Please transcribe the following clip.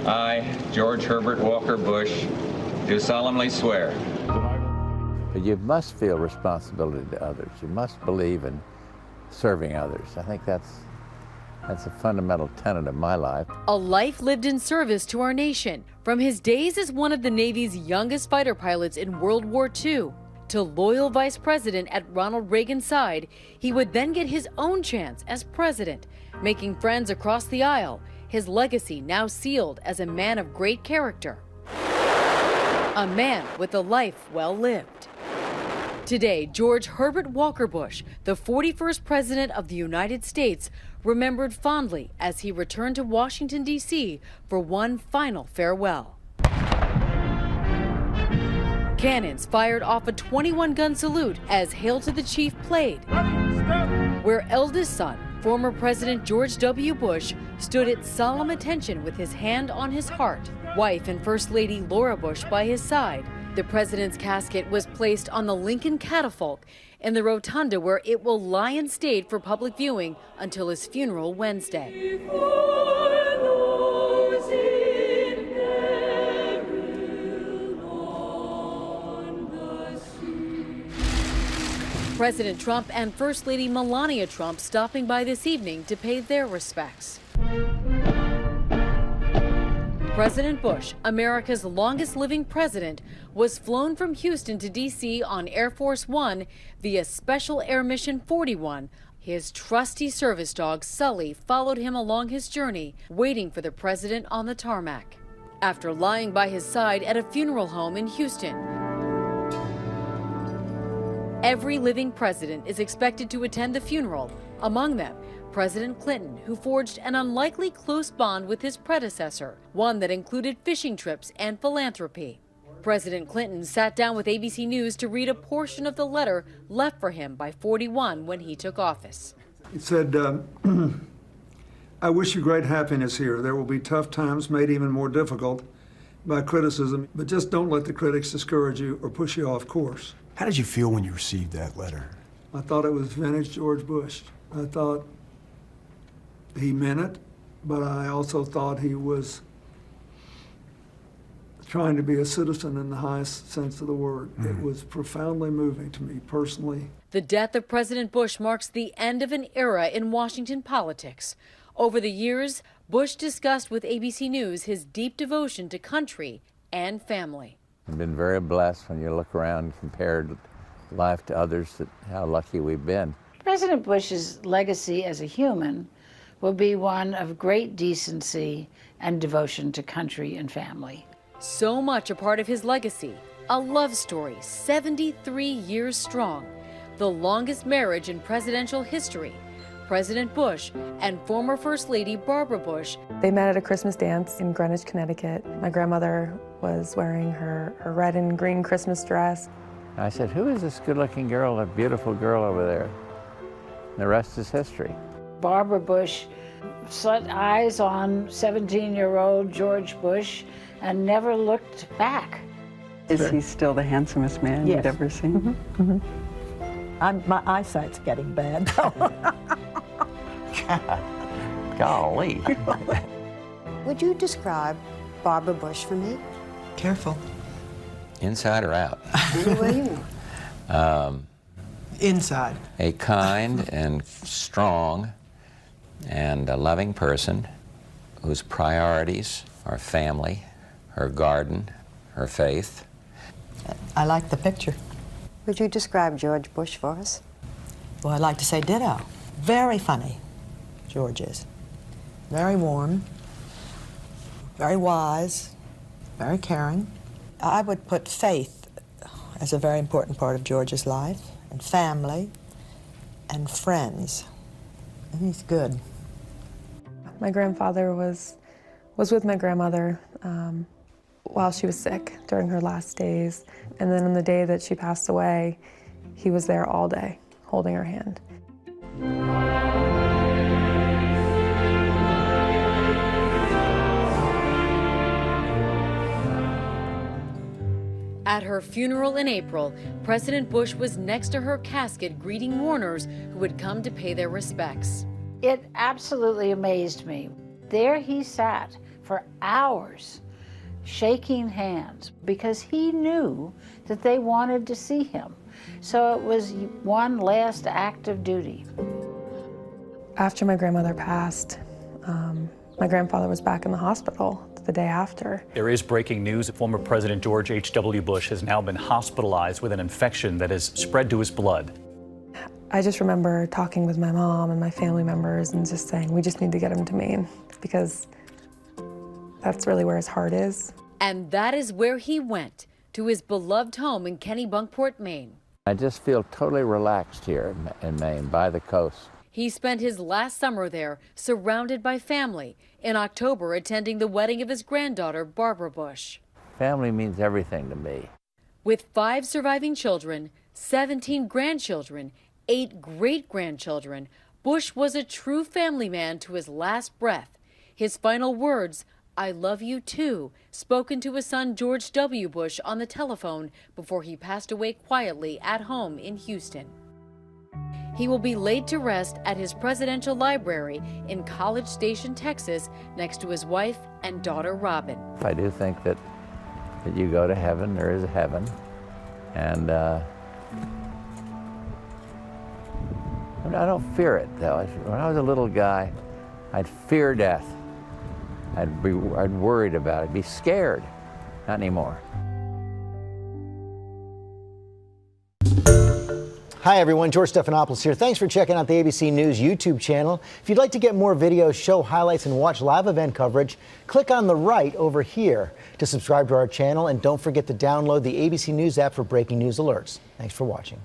I, George Herbert Walker Bush, do solemnly swear. But you must feel responsibility to others. You must believe in serving others. I think that's a fundamental tenet of my life. A life lived in service to our nation, from his days as one of the Navy's youngest fighter pilots in World War II to loyal vice president at Ronald Reagan's side. He would then get his own chance as president, making friends across the aisle, his legacy now sealed as a man of great character, a man with a life well lived. Today, George Herbert Walker Bush, the 41st President of the United States, remembered fondly as he returned to Washington, D.C. for one final farewell. Cannons fired off a 21-gun salute as Hail to the Chief played, where eldest son, former President George W. Bush, stood at solemn attention with his hand on his heart, wife and First Lady Laura Bush by his side. The president's casket was placed on the Lincoln catafalque in the rotunda, where it will lie in state for public viewing until his funeral Wednesday. President Trump and First Lady Melania Trump stopping by this evening to pay their respects. President Bush, America's longest living president, was flown from Houston to D.C. on Air Force One via Special Air Mission 41. His trusty service dog, Sully, followed him along his journey, waiting for the president on the tarmac. After lying by his side at a funeral home in Houston, every living president is expected to attend the funeral, among them President Clinton, who forged an unlikely close bond with his predecessor, one that included fishing trips and philanthropy. President Clinton sat down with ABC News to read a portion of the letter left for him by 41 when he took office. He said, I wish you great happiness here. There will be tough times made even more difficult by criticism, but just don't let the critics discourage you or push you off course. How did you feel when you received that letter? I thought it was vintage George Bush. I thought he meant it, but I also thought he was trying to be a citizen in the highest sense of the word. It was profoundly moving to me personally. The death of President Bush marks the end of an era in Washington politics. Over the years, Bush discussed with ABC News his deep devotion to country and family. I've been very blessed when you look around and compare life to others, that how lucky we've been. President Bush's legacy as a human will be one of great decency and devotion to country and family. So much a part of his legacy, a love story 73 years strong, the longest marriage in presidential history. President Bush and former First Lady Barbara Bush. They met at a Christmas dance in Greenwich, Connecticut. My grandmother was wearing her red and green Christmas dress. I said, who is this good-looking girl, that beautiful girl over there? And the rest is history. Barbara Bush set eyes on 17-year-old George Bush and never looked back. Is he still the handsomest man you'd ever seen? My eyesight's getting bad. Golly. Would you describe Barbara Bush for me? Careful. Inside or out? Any way you want. Inside. A kind and strong and a loving person whose priorities are family, her garden, her faith. I like the picture. Would you describe George Bush for us? Well, I'd like to say ditto. Very funny, George is. Very warm, very wise, very caring. I would put faith as a very important part of George's life, and family, and friends. And he's good. My grandfather was with my grandmother while she was sick during her last days. And then on the day that she passed away, he was there all day, holding her hand. At her funeral in April, President Bush was next to her casket greeting mourners who had come to pay their respects. It absolutely amazed me. There he sat for hours, shaking hands, because he knew that they wanted to see him. So it was one last act of duty. After my grandmother passed, my grandfather was back in the hospital the day after. There is breaking news that former President George H.W. Bush has now been hospitalized with an infection that has spread to his blood. I just remember talking with my mom and my family members and just saying, we just need to get him to Maine, because that's really where his heart is. And that is where he went, to his beloved home in Kennebunkport, Maine. I just feel totally relaxed here in Maine, by the coast. He spent his last summer there, surrounded by family, in October attending the wedding of his granddaughter, Barbara Bush. Family means everything to me. With 5 surviving children, 17 grandchildren, 8 great-grandchildren, Bush was a true family man to his last breath. His final words, "I love you too," spoken to his son George W. Bush on the telephone before he passed away quietly at home in Houston. He will be laid to rest at his presidential library in College Station, Texas, next to his wife and daughter Robin. I do think that you go to heaven, there is a heaven, and I don't fear it, though. When I was a little guy, I'd fear death. I'd worried about it, be scared. Not anymore. Hi everyone, George Stephanopoulos here. Thanks for checking out the ABC News YouTube channel. If you'd like to get more videos, show highlights, and watch live event coverage, click on the right over here to subscribe to our channel, and don't forget to download the ABC News app for breaking news alerts. Thanks for watching.